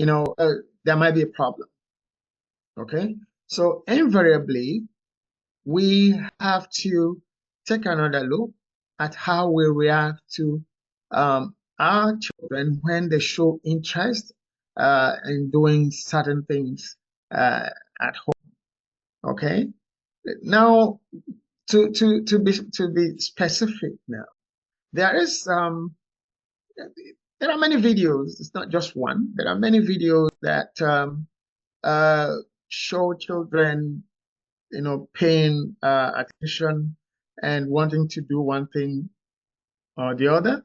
there might be a problem. Okay, so invariably, we have to take another look at how we react to our children when they show interest in doing certain things at home. Okay, now to be specific, now there are many videos. It's not just one. There are many videos that show children, paying attention and wanting to do one thing or the other,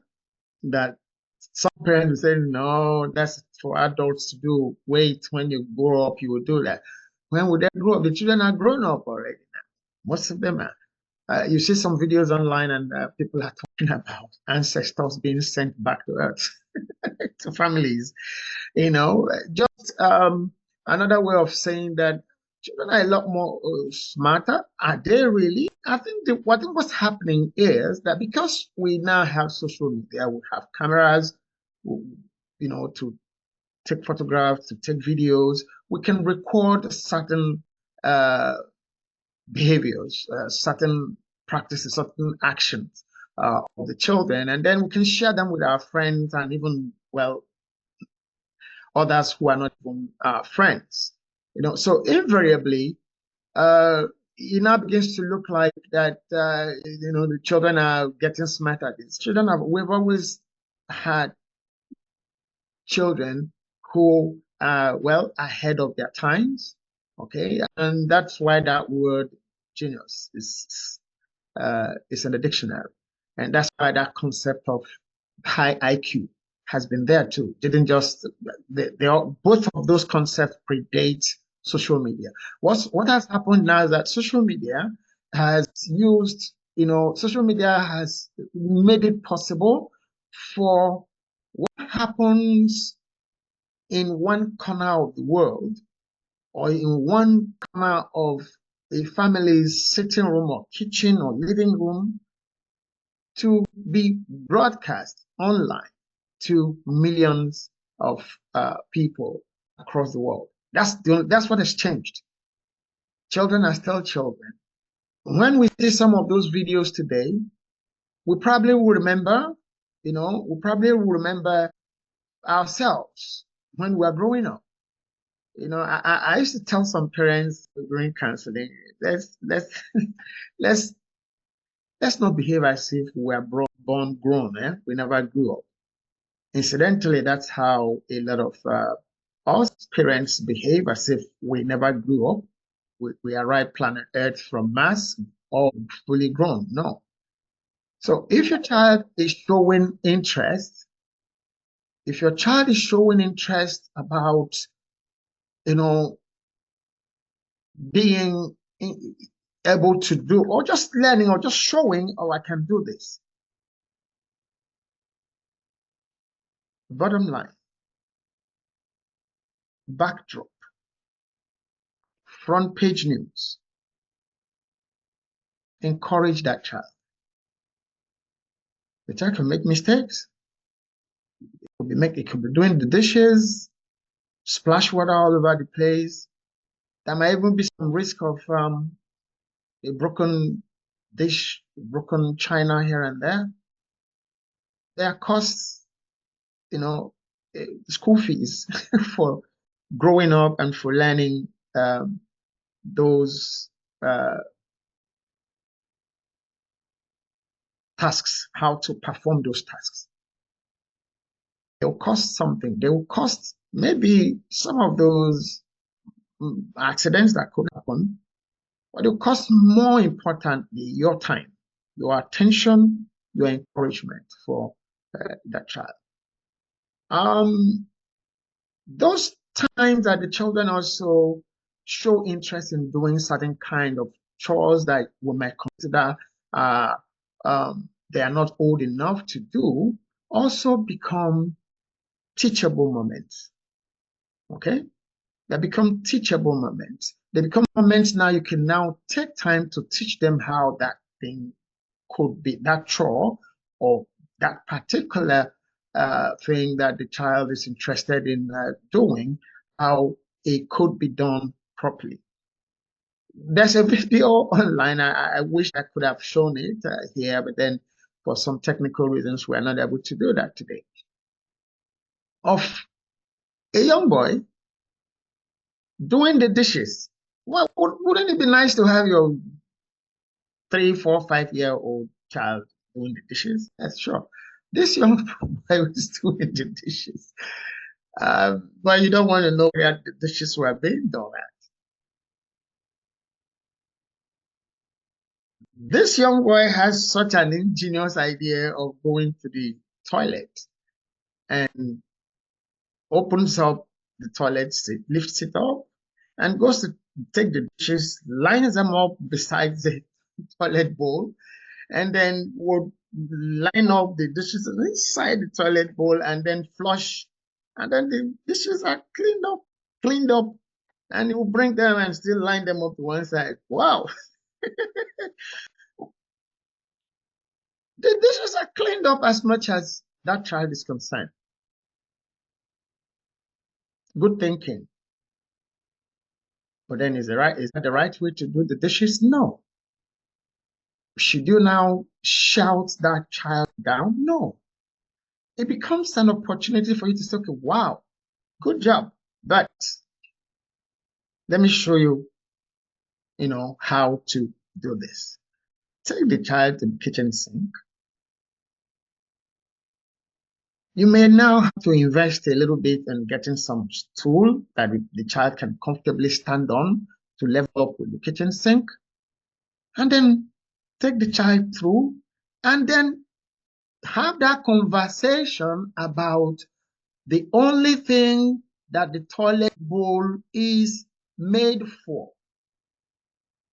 that some parents will say, no, that's for adults to do. Wait, when you grow up, you will do that. When will they grow up? The children are grown up already now. Most of them are. You see some videos online, and people are talking about ancestors being sent back to Earth, to families. Just another way of saying that children are a lot more smarter. Are they really? I think what's happening is that because we now have social media, we have cameras, to take photographs, to take videos, we can record certain behaviors, certain practices, certain actions of the children, and then we can share them with our friends and even, well, others who are not even friends. So invariably, it now begins to look like that, the children are getting smarter. We've always had children who are, well, ahead of their times. Okay, and that's why that word genius is in the dictionary, and that's why that concept of high IQ has been there too. Didn't just both of those concepts predate social media. What has happened now is that social media has made it possible for what happens in one corner of the world, or in one corner of a family's sitting room or kitchen or living room, to be broadcast online to millions of people across the world. That's what has changed. Children are still children. When we see some of those videos today, we probably will remember, ourselves when we were growing up. I used to tell some parents during counseling, let's not behave as if we were born grown. We never grew up. Incidentally, that's how a lot of us parents behave, as if we never grew up. We arrived planet Earth from Mars, all fully grown. No. So if your child is showing interest, about, being able to do, or just learning, or just showing, oh, I can do this. Bottom line, backdrop, front page news, encourage that child. The child can make mistakes. It could be doing the dishes, splash water all over the place. There might even be some risk of a broken dish, broken china here and there. There are costs, school fees for growing up and for learning those tasks, how to perform those tasks. They will cost something. They will cost maybe some of those accidents that could happen, but it will cost, more importantly, your time, your attention, your encouragement for that child. Those times that the children also show interest in doing certain kind of chores that we might consider they are not old enough to do, also become teachable moments. Okay? They become teachable moments. They become moments now you can now take time to teach them how that thing could be, that chore or that particular thing that the child is interested in doing, how it could be done properly. There's a video online. I wish I could have shown it here, but then for some technical reasons, we're not able to do that today. Of a young boy doing the dishes. Well, wouldn't it be nice to have your 3, 4, 5-year-old child doing the dishes? That's sure. This young boy was doing the dishes. But you don't want to know where the dishes were being done at. This young boy has such an ingenious idea of going to the toilet and opens up the toilet seat, lifts it up, and goes to take the dishes, lines them up beside the toilet bowl, and then would line up the dishes inside the toilet bowl and then flush. And then the dishes are cleaned up, and he will bring them and still line them up to one side. Wow. The dishes are cleaned up as much as that child is concerned. Good thinking. But then is that the right way to do the dishes? No. Should you now shout that child down? No. It becomes an opportunity for you to say, okay, wow, good job. But let me show you, how to do this. Take the child to the kitchen sink. You may now have to invest a little bit in getting some stool that the child can comfortably stand on to level up with the kitchen sink. And then take the child through and then have that conversation about the only thing that the toilet bowl is made for.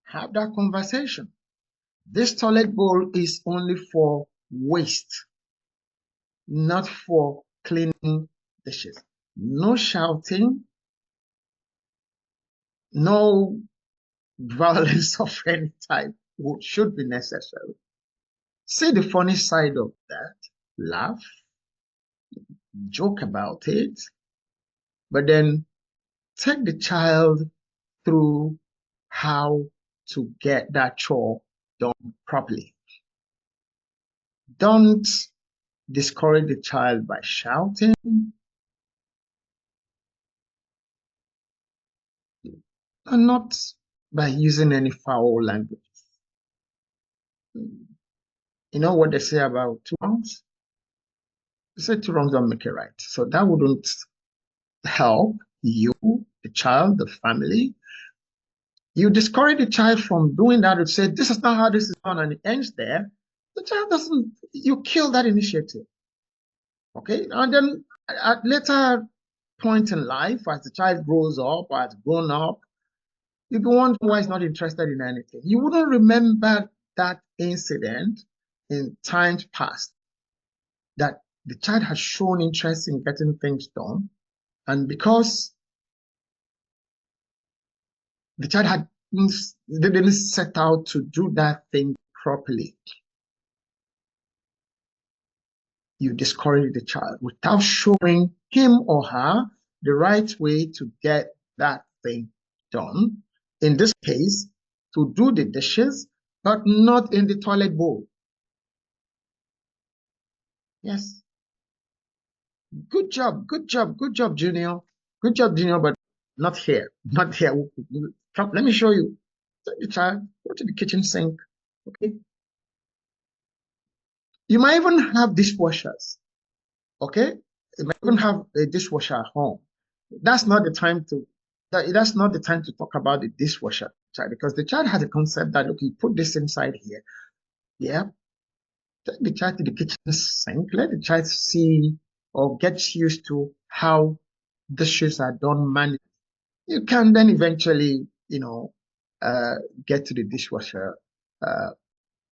Have that conversation. This toilet bowl is only for waste, not for cleaning dishes. No shouting, no violence of any type should be necessary. See the funny side of that, laugh, joke about it, but then take the child through how to get that chore done properly. Don't discourage the child by shouting. And not by using any foul language. You know what they say about 2 wrongs? They say 2 wrongs don't make it right. So that wouldn't help you, the child, the family. You discourage the child from doing that and say, this is not how this is done, and it ends there. The child doesn't, you kill that initiative. Okay? And then at later point in life, as the child grows up or has grown up, you go wonder why he's not interested in anything. You wouldn't remember that incident in times past, that the child has shown interest in getting things done, and because the child didn't set out to do that thing properly, you discourage the child without showing him or her the right way to get that thing done. In this case, to do the dishes, but not in the toilet bowl. Yes. Good job, Junior. Good job, Junior, but not here. Not here. Come, let me show you. Take the child, go to the kitchen sink. Okay. You might even have dishwashers. Okay. You might even have a dishwasher at home. That's not the time to talk about the dishwasher child, because the child has a concept that, okay, put this inside here. Yeah. Take the child to the kitchen sink. Let the child see or get used to how dishes are done manually. You can then eventually, get to the dishwasher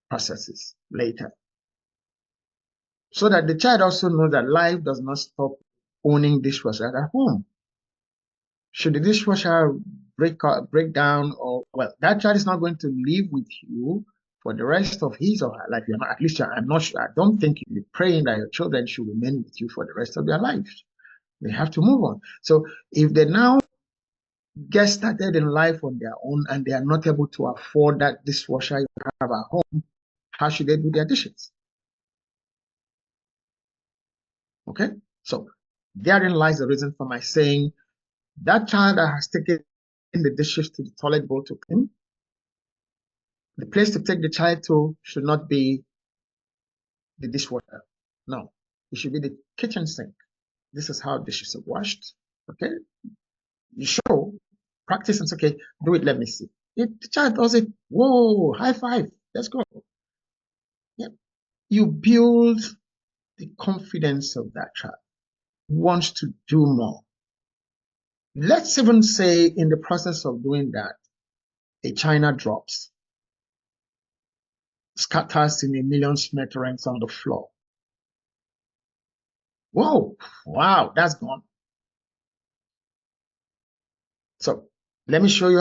processes later. So that the child also knows that life does not stop owning dishwasher at home. Should the dishwasher break down, or, well, that child is not going to live with you for the rest of his or her life. You're not, at least I'm not sure. I don't think you'll be praying that your children should remain with you for the rest of their lives. They have to move on. So if they now get started in life on their own and they are not able to afford that dishwasher you have at home, how should they do their dishes? Okay, so therein lies the reason for my saying that child that has taken the dishes to the toilet bowl to clean, the place to take the child to should not be the dishwasher. No, it should be the kitchen sink. This is how dishes are washed. Okay, you show, practice, and say, okay, do it. Let me see. If the child does it, whoa, high five, let's go. Yeah. You build the confidence of that child, wants to do more. Let's even say in the process of doing that, a china drops, scatters in a million smithereens on the floor. Whoa, wow, that's gone. So let me show you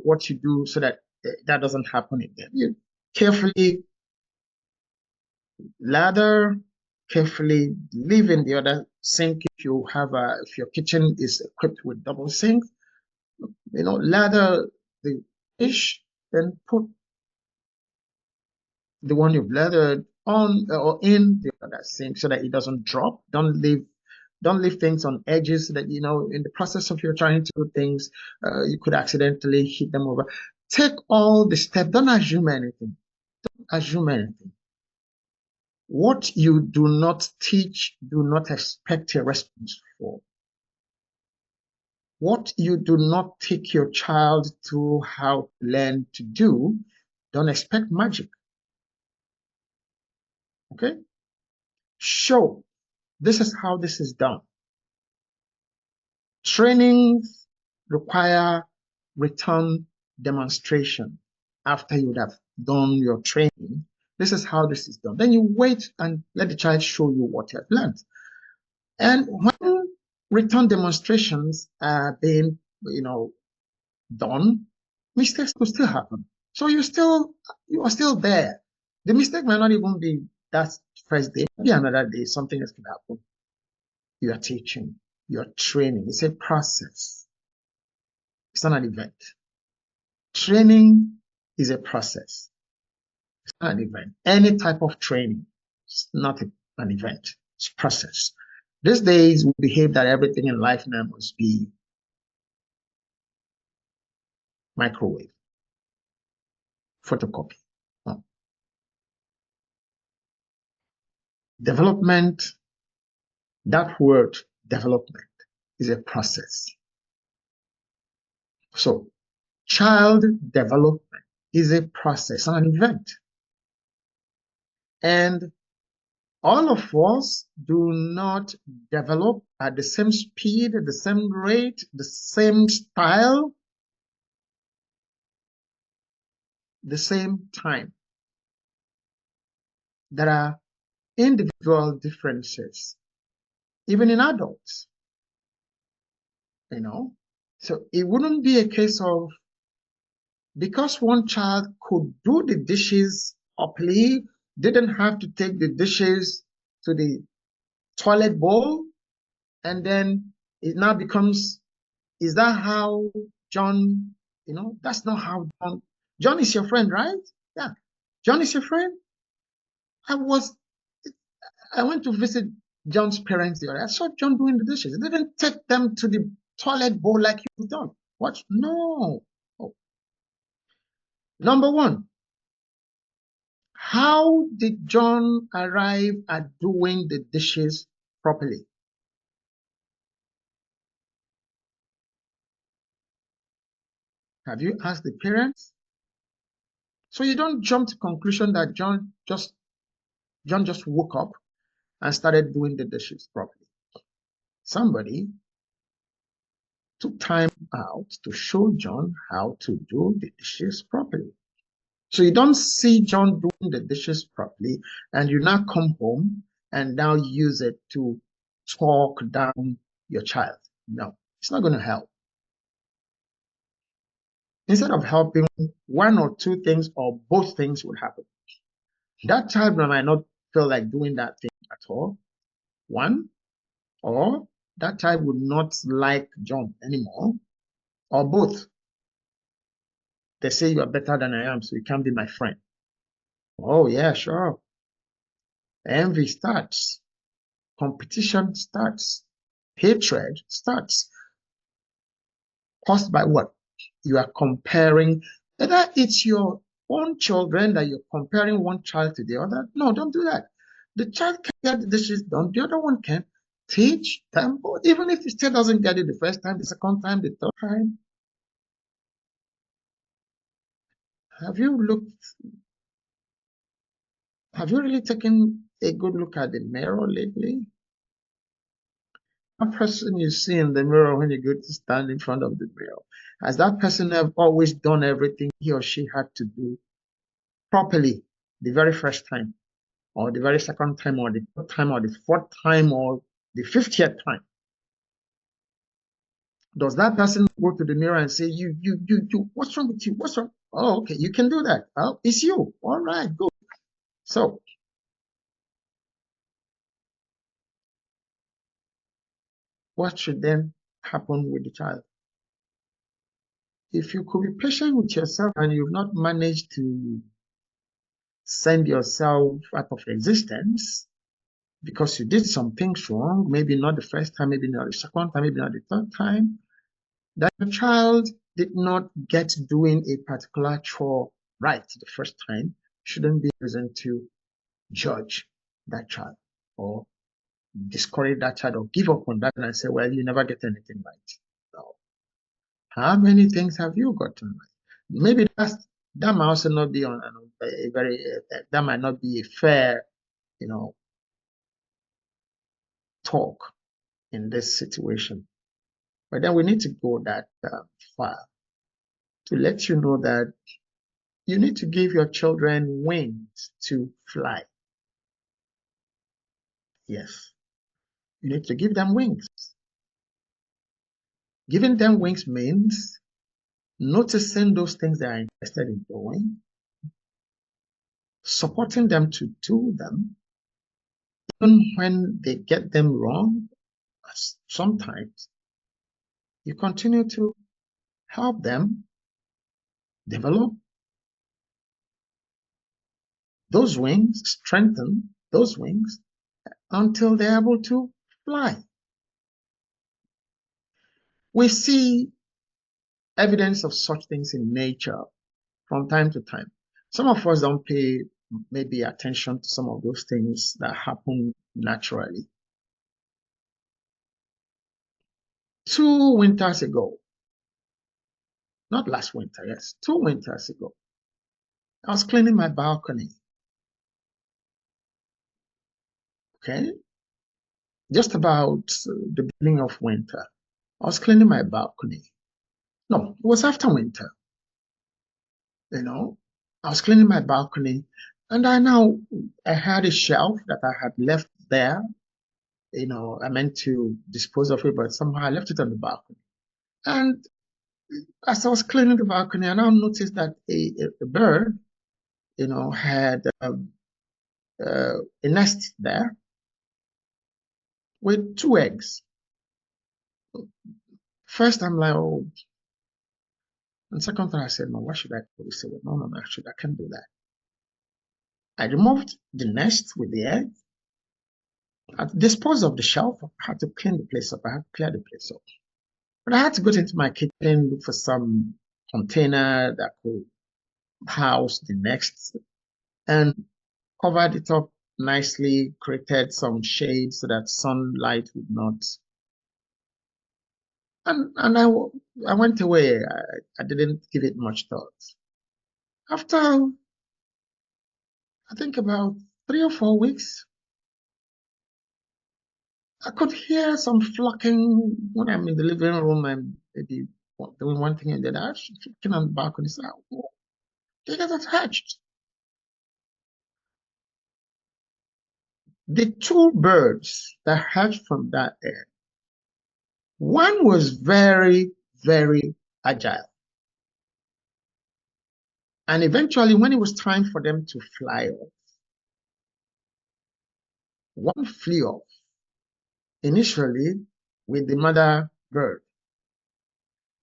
what you do so that that doesn't happen again. You carefully lather, carefully leave in the other sink if your kitchen is equipped with double sink. Lather the dish, then put the one you've lathered on or in the other sink so that it doesn't drop. Don't leave things on edges so that in the process of you trying to do things, you could accidentally hit them over. Take all the steps. Don't assume anything. What you do not teach, do not expect a response for. What you do not take your child to how to learn to do, don't expect magic. Okay? Show. This is how this is done. Trainings require return demonstration after you would have done your training. This is how this is done. Then you wait and let the child show you what you have learned. And when return demonstrations are being, done, mistakes will still happen. So you are still there. The mistake might not even be that first day, maybe another day, something else could happen. You are teaching, you are training. It's a process. It's not an event. Training is a process. It's not an event. Any type of training, it's not an event. It's a process. These days, we behave that everything in life now must be microwave, photocopy. No. Development, that word development, is a process. So child development is a process, an event. And all of us do not develop at the same speed, the same rate, the same style, the same time. There are individual differences, even in adults, So it wouldn't be a case of, because one child could do the dishes properly, didn't have to take the dishes to the toilet bowl, and then it now becomes, is that how John, that's not how John is your friend, right? Yeah. John is your friend? I went to visit John's parents the other day. I saw John doing the dishes. He didn't take them to the toilet bowl like you've done. What? No. Oh. Number one, how did John arrive at doing the dishes properly? Have you asked the parents? So you don't jump to conclusion that John just woke up and started doing the dishes properly. Somebody took time out to show John how to do the dishes properly. So you don't see John doing the dishes properly, and you now come home and now use it to talk down your child. No, it's not going to help. instead of helping, one or two things or both things would happen. That child might not feel like doing that thing at all. One, or that child would not like John anymore, or both. They say you are better than I am, so you can't be my friend. Oh, yeah, sure. Envy starts, competition starts, hatred starts. Caused by what? You are comparing, whether it's your own children that you're comparing one child to the other. No, don't do that. The child can get the dishes done, the other one can. Teach them, or even if he still doesn't get it the first time, the second time, the third time. Have you really taken a good look at the mirror lately? A person you see in the mirror when you go to stand in front of the mirror, has that person have always done everything he or she had to do properly the very first time, or the very second time, or the third time, or the fourth time, or the 50th time? Does that person go to the mirror and say, you, what's wrong with you? What's wrong? Oh, okay, you can do that. Oh, it's you. All right, go. So, what should then happen with the child? If you could be patient with yourself and you've not managed to send yourself out of existence because you did some things wrong, maybe not the first time, maybe not the second time, maybe not the third time, that the child did not get doing a particular chore right the first time, shouldn't be reason to judge that child or discourage that child or give up on that and say, well, you never get anything right. No. How many things have you gotten right? Maybe that might also not be on a very that might not be a fair, talk in this situation. But then we need to go that far to let you know that you need to give your children wings to fly. Yes, you need to give them wings. Giving them wings means noticing those things they are interested in doing, supporting them to do them, even when they get them wrong. Sometimes you continue to help them develop those wings, strengthen those wings until they're able to fly. We see evidence of such things in nature from time to time. Some of us don't pay maybe attention to some of those things that happen naturally. 2 winters ago, not last winter, yes, 2 winters ago, I was cleaning my balcony. Okay, just about the beginning of winter, I was cleaning my balcony. No, it was after winter. I was cleaning my balcony, and I had a shelf that I had left there. I meant to dispose of it, but somehow I left it on the balcony. And as I was cleaning the balcony, I now noticed that a bird, had a nest there with 2 eggs. First, I'm like, oh, and second thought, I said, no, what should I do? He said, well, no, actually, I can't do that. I removed the nest with the egg. I disposed of the shelf. I had to clean the place up. I had to clear the place up. But I had to go into my kitchen, look for some container that could house the nest, and covered it up nicely, created some shade so that sunlight would not. And I went away. I didn't give it much thought. After, I think about 3 or 4 weeks, I could hear some flocking when I'm in the living room and maybe doing one thing and then I was flocking on the balcony. So, oh, they got attached. The 2 birds that hatched from that egg, one was very, very agile. And eventually, when it was time for them to fly off, one flew off initially with the mother bird.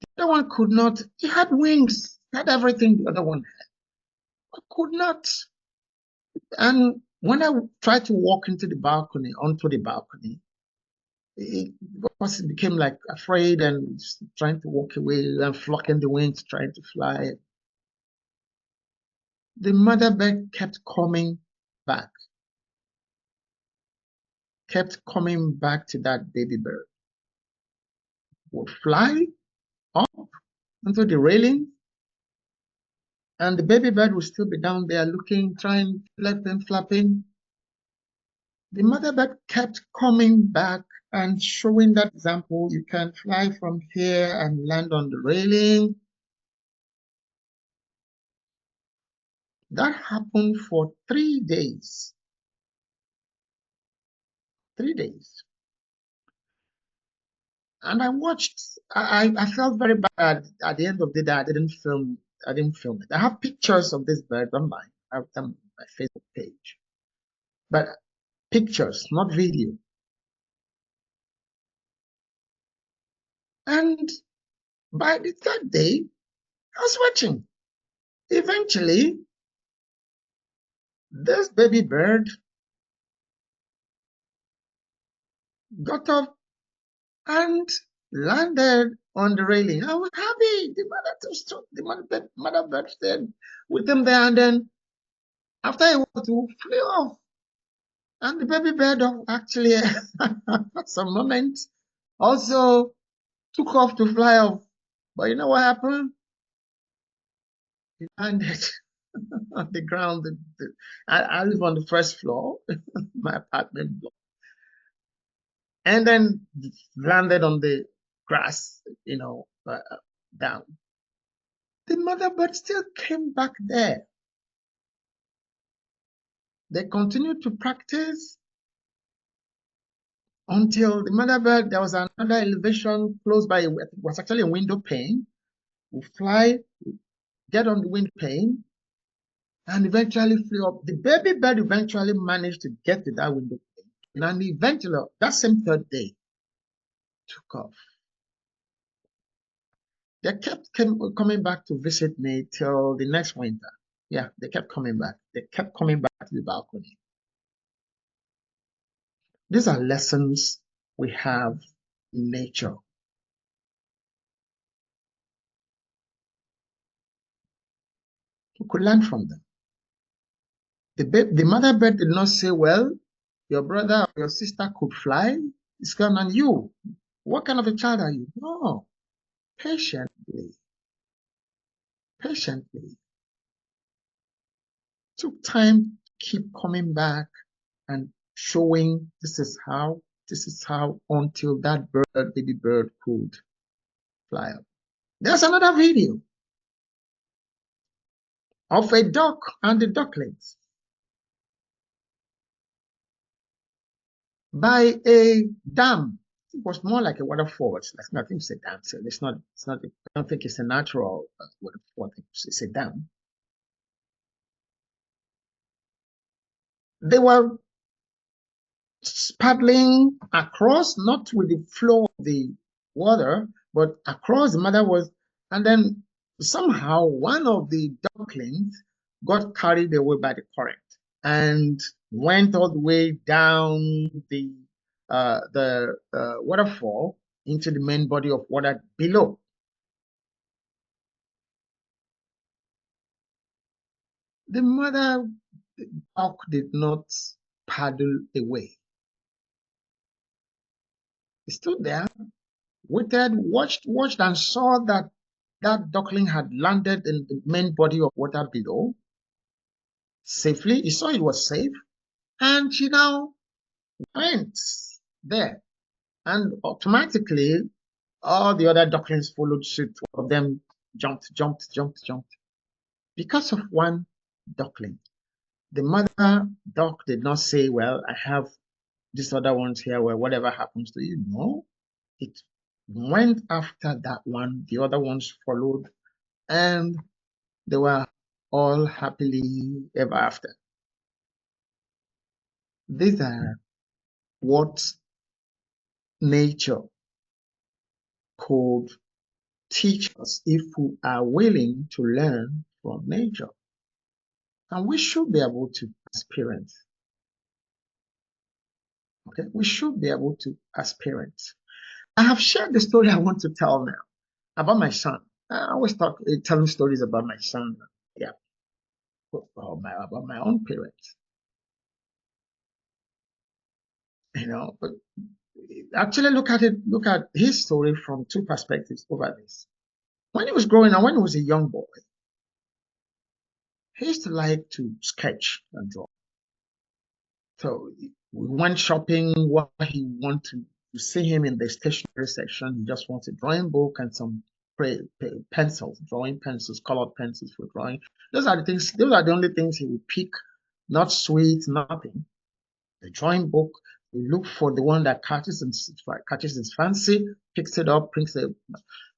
The other one could not. He had wings, had everything the other one had, but could not. And when I tried to walk onto the balcony, it became like afraid and trying to walk away and flocking the wings, trying to fly. The mother bird kept coming back to that baby bird, would fly up onto the railing, and the baby bird would still be down there looking, trying, flapping. The mother bird kept coming back and showing that example. You can fly from here and land on the railing. That happened for 3 days. 3 days. And I watched, I felt very bad at the end of the day. I didn't film it. I have pictures of this bird online. I have them on my Facebook page. But pictures, not video. And by the third day, I was watching. Eventually, this baby bird got up and landed on the railing. I was happy. The mother bird stayed with them there, and then after a while, two flew off. And the baby bird actually, at some moment, also took off to fly off. But you know what happened? He landed on the ground. I live on the first floor, my apartment block, and then landed on the grass, down. The mother bird still came back there. They continued to practice until the mother bird, there was another elevation close by, it was actually a window pane. We fly, get on the window pane, and eventually flew up. The baby bird eventually managed to get to that window pane, and eventually, that same third day, took off. They kept coming back to visit me till the next winter. Yeah, they kept coming back. They kept coming back to the balcony. These are lessons we have in nature. We could learn from them. The mother bird did not say, well, your brother or your sister could fly. It's gone on you. What kind of a child are you? No. Patiently. Took time to keep coming back and showing this is how, until that baby bird could fly up. There's another video of a duck and the ducklings by a dam. It was more like a waterfall. It's like nothing. It's a dam. So it's not. I don't think it's a natural waterfall. It's a dam. They were paddling across, not with the flow of the water, but across. The mother was, and then somehow one of the ducklings got carried away by the current and went all the way down the waterfall into the main body of water below. The mother duck did not paddle away. He stood there, waited, watched, and saw that that duckling had landed in the main body of water below safely. He saw it was safe, and she now went there. And automatically, all the other ducklings followed suit. All of them jumped. Because of one duckling. The mother duck did not say, well, I have these other ones here where whatever happens to you. No, it went after that one. The other ones followed, and they were all happily ever after. These are what nature could teach us if we are willing to learn from nature. And we should be able to, as parents. Okay, we should be able to, as parents. I have shared the story I want to tell now about my son. I always telling stories about my son. Yeah, about my own parents. But actually look at his story from two perspectives over this. When he was growing up, when he was a young boy, he used to like to sketch and draw. So we went shopping. What he wanted to see him in the stationery section, he just wants a drawing book and some pencils, drawing pencils, colored pencils for drawing. Those are the things. Those are the only things he would pick. Not sweets, nothing. The drawing book. He look for the one that catches his fancy, picks it up, prints it.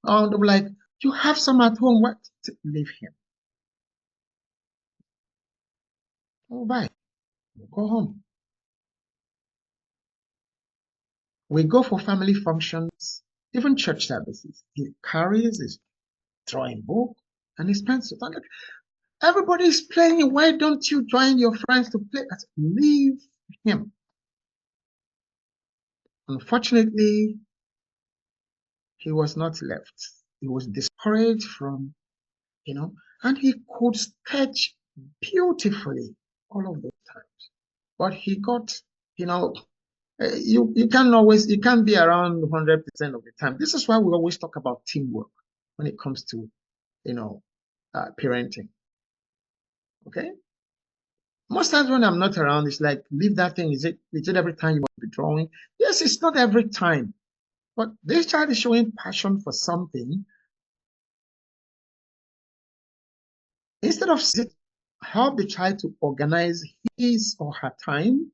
Oh, they're like, you have some at home. What? Leave him. Oh, bye. Go home. We go for family functions, even church services. He carries his drawing book and his pencil. Like, everybody's playing. Why don't you join your friends to play? Leave him. Unfortunately, he was not left. He was discouraged from, and he could sketch beautifully all of those times. But he got, you can't be around 100% of the time. This is why we always talk about teamwork when it comes to, parenting. Okay. Most times when I'm not around, it's like, leave that thing. Is it every time you want to be drawing? Yes, it's not every time. But this child is showing passion for something. Instead of help the child to organize his or her time,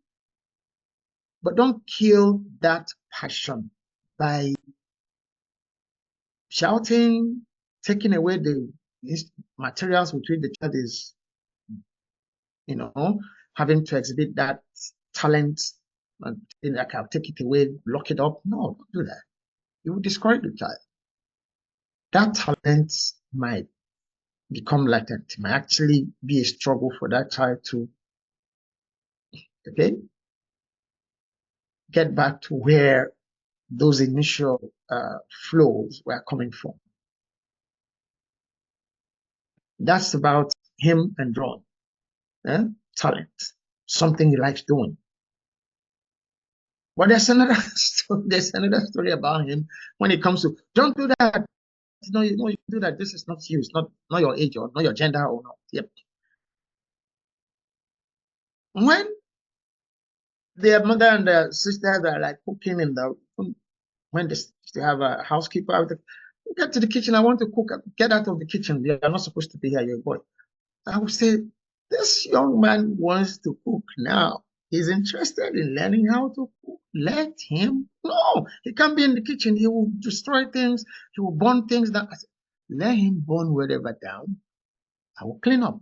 but don't kill that passion by shouting, taking away the materials with which the child is, having to exhibit that talent, and like, I'll take it away, lock it up. No, don't do that. You will discourage the child. That talent might become latent. It might actually be a struggle for that child to, okay, get back to where those initial flows were coming from. That's about him and drawing. Talent, something he likes doing. But there's another story about him when it comes to, don't do that. You do that. This is not you. It's not your age or not your gender or not. Yep. When their mother and their sisters are like cooking when they have a housekeeper, I would say, get to the kitchen. I want to cook. Get out of the kitchen. You're not supposed to be here. You're a boy. I would say, this young man wants to cook now. He's interested in learning how to cook. Let him. No, he can't be in the kitchen. He will destroy things. He will burn things down. I said, let him burn whatever down. I will clean up.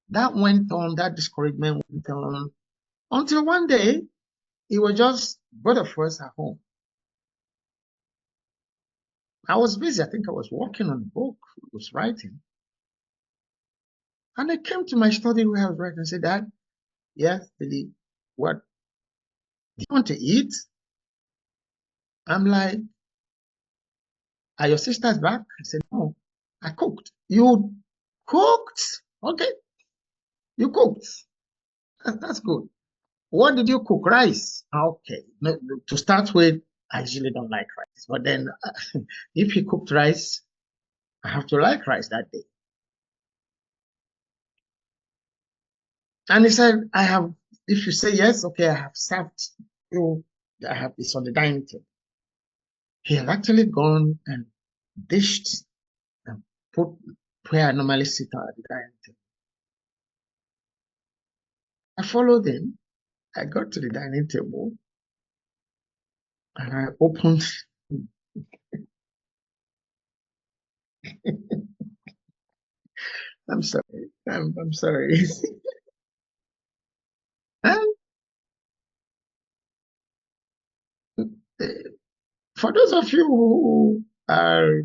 That went on. That discouragement went on until one day it was just both of us at home. I was busy. I think I was working on a book. I was writing. And I came to my study where I was writing and said, Dad, yes, Billy, what? Do you want to eat? I'm like, are your sisters back? I said, no, I cooked. You cooked? Okay, you cooked. That's good. What did you cook? Rice. Okay. No, to start with, I usually don't like rice. But then if he cooked rice, I have to like rice that day. And he said, if you say yes, okay, I have served you. I have this on the dining table. He had actually gone and dished and put where I normally sit at the dining table. I followed him. I got to the dining table and I opened. I'm sorry. I'm sorry. And uh, for those of you who are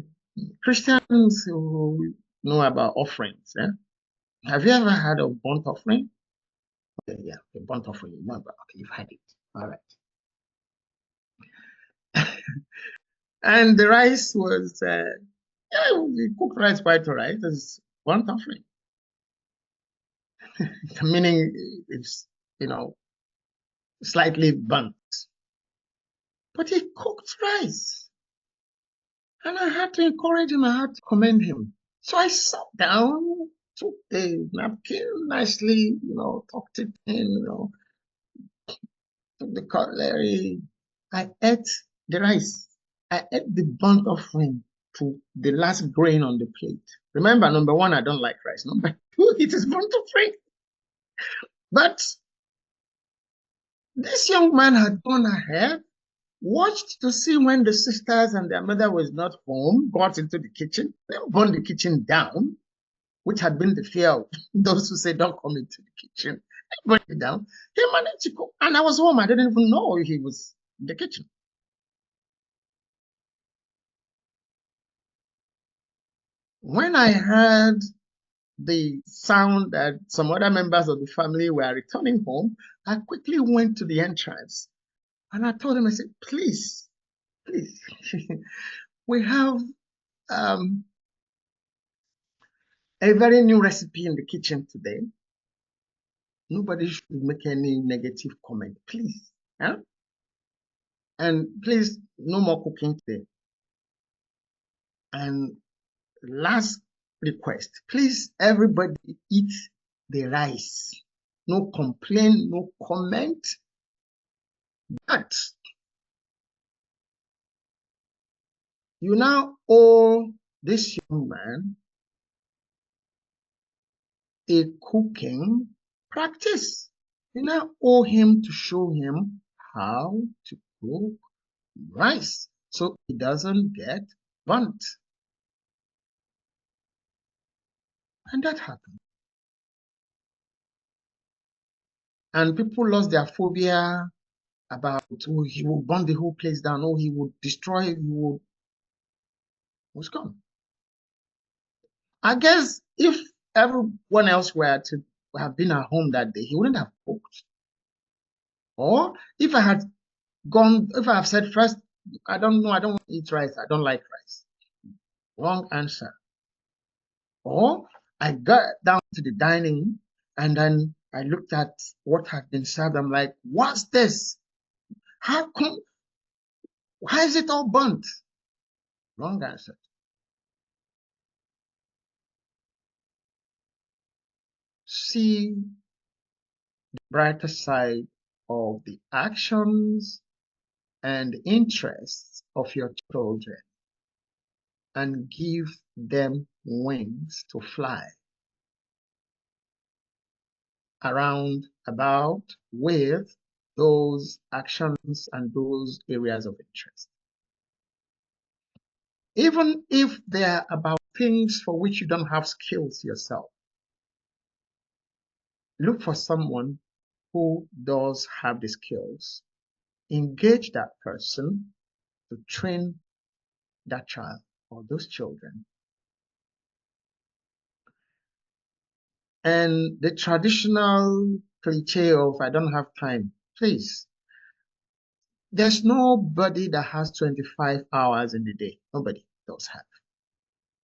Christians who know about offerings, have you ever had a burnt offering? Okay, yeah, a burnt offering. You know about, okay, you've had it. All right. And the rice was, yeah, we cooked rice quite all right. It's burnt offering, meaning it's, you know, slightly burnt. But he cooked rice. And I had to encourage him, I had to commend him. So I sat down, took a napkin, nicely, tucked it in, took the cutlery. I ate the rice. I ate the burnt offering to the last grain on the plate. Remember, number one, I don't like rice. Number two, it is burnt offering. But this young man had gone ahead, watched to see when the sisters and their mother was not home, got into the kitchen, then burned the kitchen down, which had been the fear of those who say, don't come into the kitchen. They burned it down. He managed to cook. And I was home. I didn't even know he was in the kitchen. When I heard the sound that some other members of the family were returning home, I quickly went to the entrance and I told him, I said, please, please, we have a very new recipe in the kitchen today. Nobody should make any negative comment, please. Huh? And please, no more cooking today. And last request, please, everybody eat the rice. No complaint, no comment. But you now owe this young man a cooking practice. You now owe him to show him how to cook rice so it doesn't get burnt. And that happened. And people lost their phobia about, oh, he will burn the whole place down, oh, he would destroy, he was gone. I guess if everyone else were to have been at home that day, he wouldn't have cooked. Or if I had said first, I don't know, I don't want to eat rice, I don't like rice. Wrong answer. Or I got down to the dining and then I looked at what had been served. I'm like, what's this? How come? Why is it all burnt? Wrong answer. See the brighter side of the actions and interests of your children and give them wings to fly around about with those actions and those areas of interest. Even if they're about things for which you don't have skills yourself, look for someone who does have the skills. Engage that person to train that child or those children. And the traditional cliche of I don't have time, please. There's nobody that has 25 hours in the day. Nobody does have.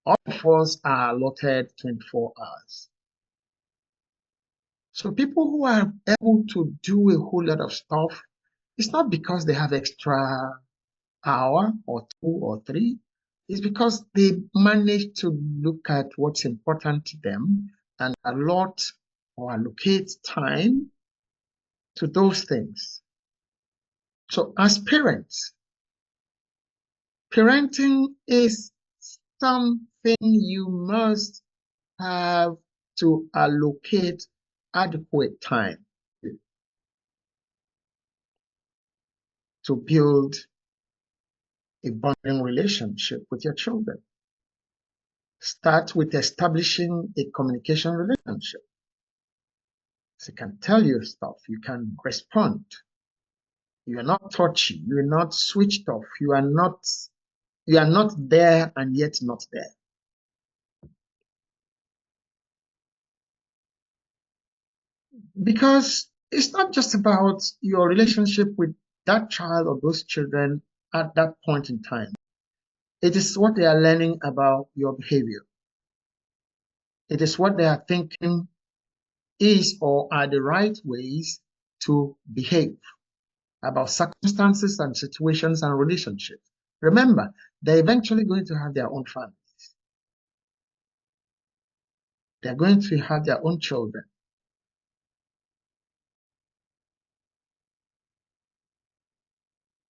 All of us are allotted 24 hours. So people who are able to do a whole lot of stuff, it's not because they have extra hour or two or three. It's because they manage to look at what's important to them and allot or allocate time to those things. So as parents, parenting is something you must have to allocate adequate time to build a bonding relationship with your children. Start with establishing a communication relationship. So you can tell you stuff, you can respond. You are not touchy, you are not switched off, you are not there and yet not there. Because it's not just about your relationship with that child or those children at that point in time. It is what they are learning about your behavior. It is what they are thinking is or are the right ways to behave about circumstances and situations and relationships. Remember, they're eventually going to have their own families. They're going to have their own children.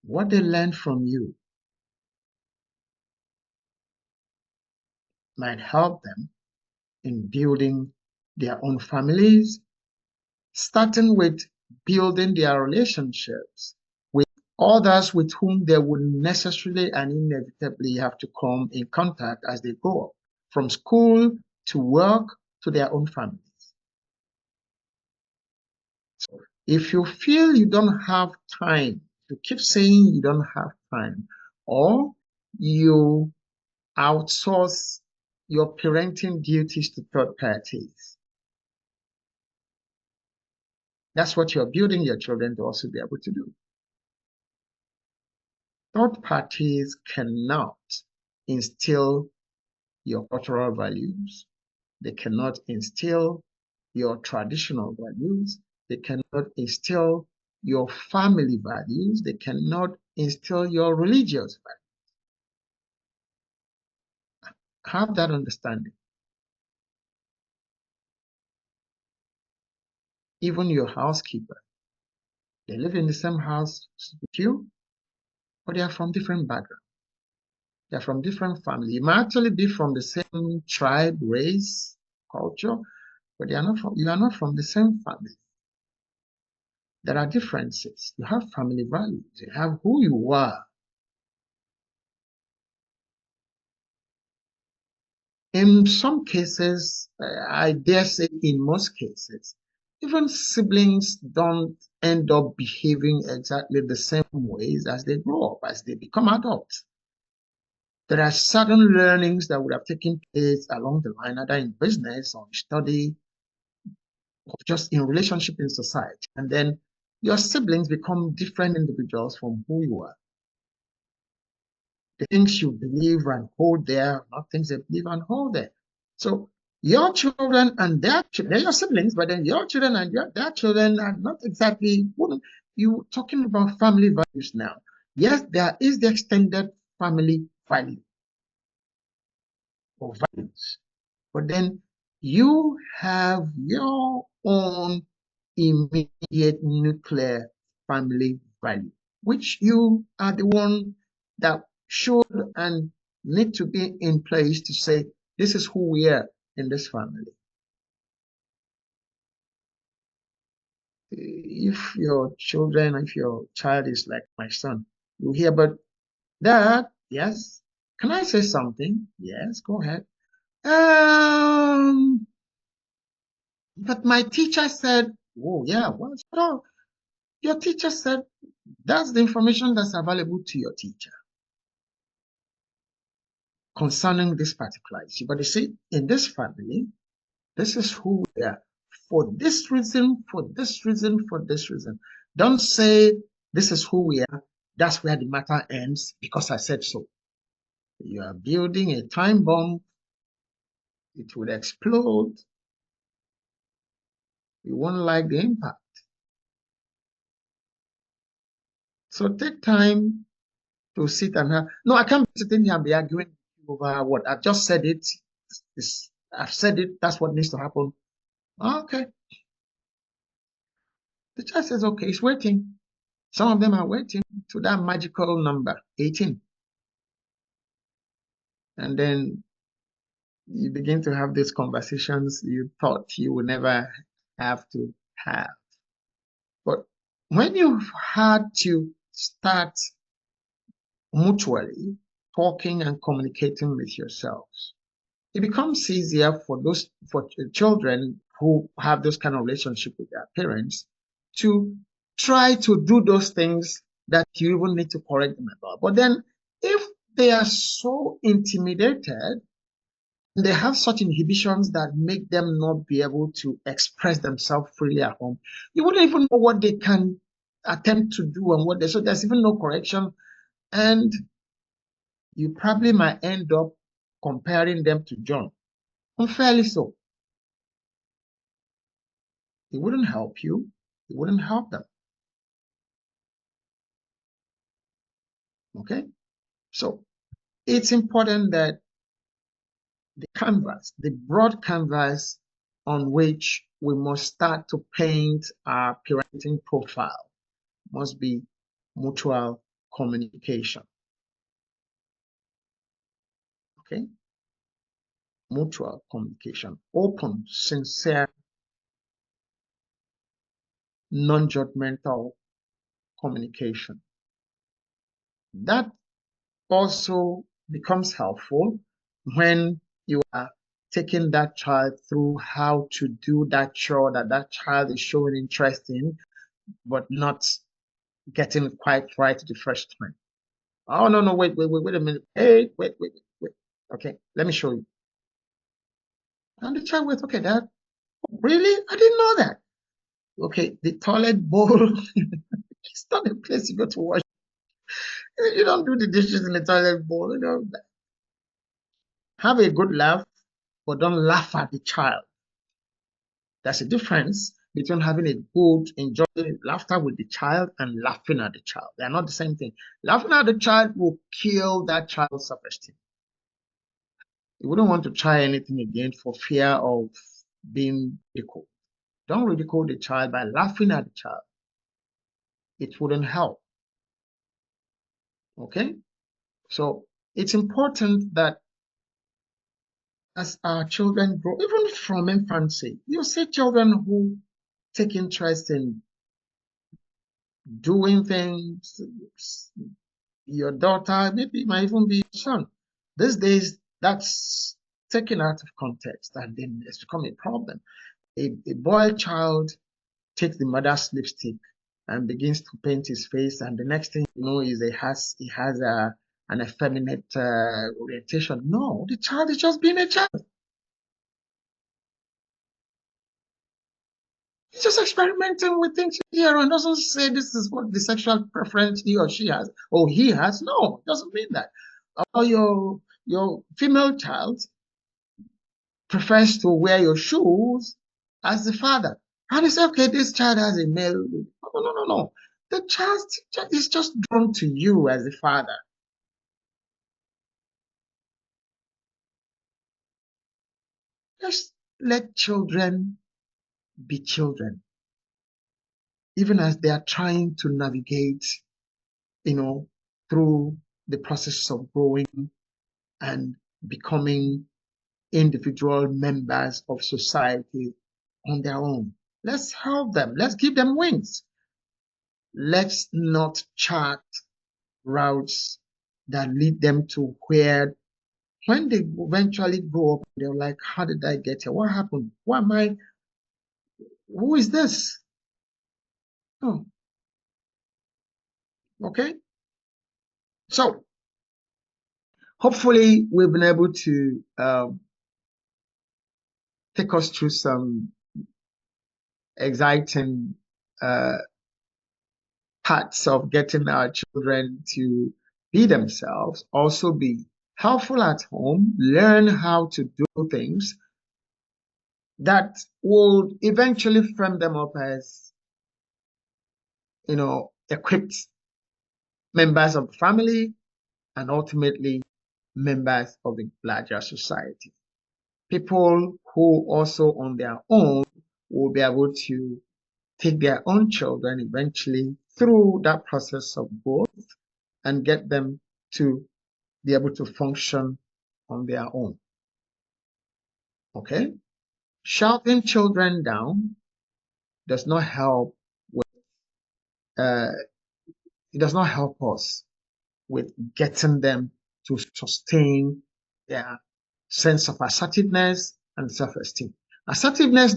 What they learn from you might help them in building their own families, starting with building their relationships with others with whom they would necessarily and inevitably have to come in contact as they grow up, from school to work to their own families. So if you feel you don't have time, to keep saying you don't have time, or you outsource your parenting duties to third parties, that's what you're building your children to also be able to do. Third parties cannot instill your cultural values. They cannot instill your traditional values. They cannot instill your family values. They cannot instill your religious values. Have that understanding. Even your housekeeper, they live in the same house with you, but they are from different backgrounds. They're from different families. You might actually be from the same tribe, race, culture, but you are not from the same family. There are differences. You have family values. You have who you are. In some cases, I dare say in most cases, even siblings don't end up behaving exactly the same ways as they grow up, as they become adults. There are certain learnings that would have taken place along the line, either in business or study, or just in relationship in society. And then your siblings become different individuals from who you are. The things you believe and hold there, not things they believe and hold there. So your children and they're your siblings, but then your children and their children are not exactly, you talking about family values now. Yes, there is the extended family value or values, but then you have your own immediate nuclear family value, which you are the one that should and need to be in place to say, this is who we are in this family. If your child is like my son, you hear, but Dad, yes, can I say something? Yes, go ahead. But my teacher said, oh yeah, what? So your teacher said that's the information that's available to your teacher concerning this particular issue. But you see, in this family, this is who we are. For this reason, for this reason, for this reason. Don't say this is who we are. That's where the matter ends because I said so. You are building a time bomb. It will explode. You won't like the impact. So take time to sit and have. No, I can't be sitting here and be arguing over what I've just said. I've said it. That's what needs to happen. Okay. The child says, okay, it's waiting. Some of them are waiting to that magical number, 18. And then you begin to have these conversations you thought you would never have to have. But when you've had to start mutually talking and communicating with yourselves, it becomes easier for children who have those kind of relationship with their parents to try to do those things that you even need to correct them about. But then if they are so intimidated, they have such inhibitions that make them not be able to express themselves freely at home, you wouldn't even know what they can attempt to do and what they, so there's even no correction. And you probably might end up comparing them to John. Unfairly so. It wouldn't help you. It wouldn't help them. Okay? So it's important that the canvas, the broad canvas on which we must start to paint our parenting profile must be mutual communication. Okay? Mutual communication. Open, sincere, non-judgmental communication. That also becomes helpful when you are taking that child through how to do that chore that child is showing interest in, but not getting it quite right the first time. Oh, no, wait a minute. Hey, wait. Okay, let me show you. And the child went, okay, Dad, really? I didn't know that. Okay, the toilet bowl, it's not a place you go to wash. You don't do the dishes in the toilet bowl. You know, have a good laugh, but don't laugh at the child. There's a difference between having a good, enjoying laughter with the child and laughing at the child. They are not the same thing. Laughing at the child will kill that child's self-esteem. You wouldn't want to try anything again for fear of being ridiculed. Don't ridicule the child by laughing at the child. It wouldn't help. Okay? So it's important that as our children grow, even from infancy, you see children who take interest in doing things. Your daughter, maybe it might even be your son. These days, that's taken out of context and then it's become a problem. A boy child takes the mother's lipstick and begins to paint his face, and the next thing you know is he has an effeminate orientation. No, the child is just being a child. He's just experimenting with things here and doesn't say this is what the sexual preference he or she has or he has. No, it doesn't mean that. Or your female child prefers to wear your shoes as the father. And you say, okay, this child has a male. No. The child is just drawn to you as a father. Just let children be children, even as they are trying to navigate, through the process of growing and becoming individual members of society on their own. Let's help them. Let's give them wings. Let's not chart routes that lead them to where, when they eventually grow up, they're like, how did I get here? What happened? Why am I? Who is this? Oh, okay. So hopefully we've been able to take us through some exciting parts of getting our children to be themselves, also be helpful at home, learn how to do things that will eventually frame them up as, equipped members of the family and ultimately members of the larger society. People who also on their own will be able to take their own children eventually through that process of growth and get them to be able to function on their own. Okay? Shouting children down does not help with it does not help us with getting them to sustain their sense of assertiveness and self-esteem. Assertiveness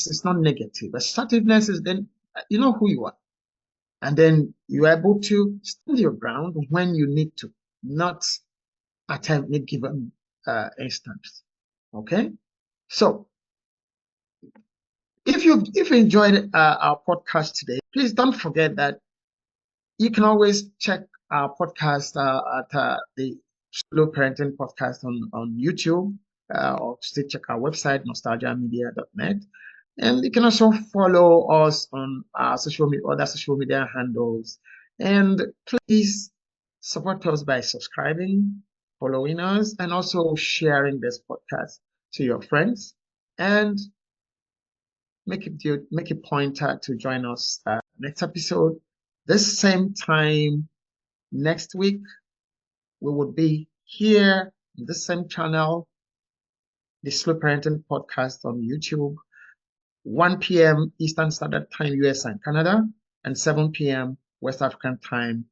is not negative. Assertiveness is then you know who you are. And then you're able to stand your ground when you need to, not at any given instance. Okay? So if you enjoyed our podcast today, please don't forget that you can always check our podcast at the Slow Parenting Podcast on YouTube, or still check our website, nostalgiamedia.net. And you can also follow us on our other social media handles. And please support us by subscribing, following us, and also sharing this podcast to your friends. And make a point to join us next episode. This same time next week, we will be here on the same channel, the Slow Parenting Podcast on YouTube, 1 p.m. Eastern Standard Time, US and Canada, and 7 p.m. West African Time,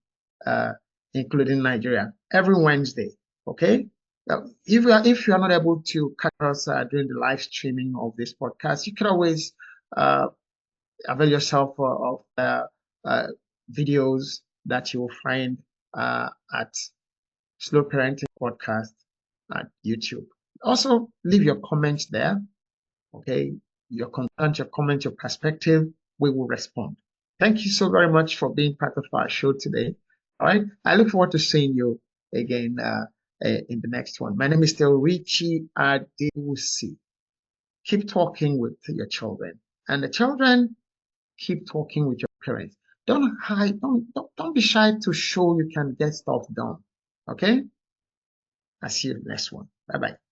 including Nigeria, every Wednesday. Okay. Now, if you are not able to catch us during the live streaming of this podcast, you can always avail yourself of videos that you will find at Slow Parenting Podcast at YouTube. Also, leave your comments there. Okay, your content, your comment, your perspective, we will respond. Thank you so very much for being part of our show today. All right, I look forward to seeing you again in the next one. My name is still Richie Adewusi. Keep talking with your children, and the children keep talking with your parents. Don't hide. Don't be shy to show you can get stuff done. Okay. I'll see you in the next one. Bye bye.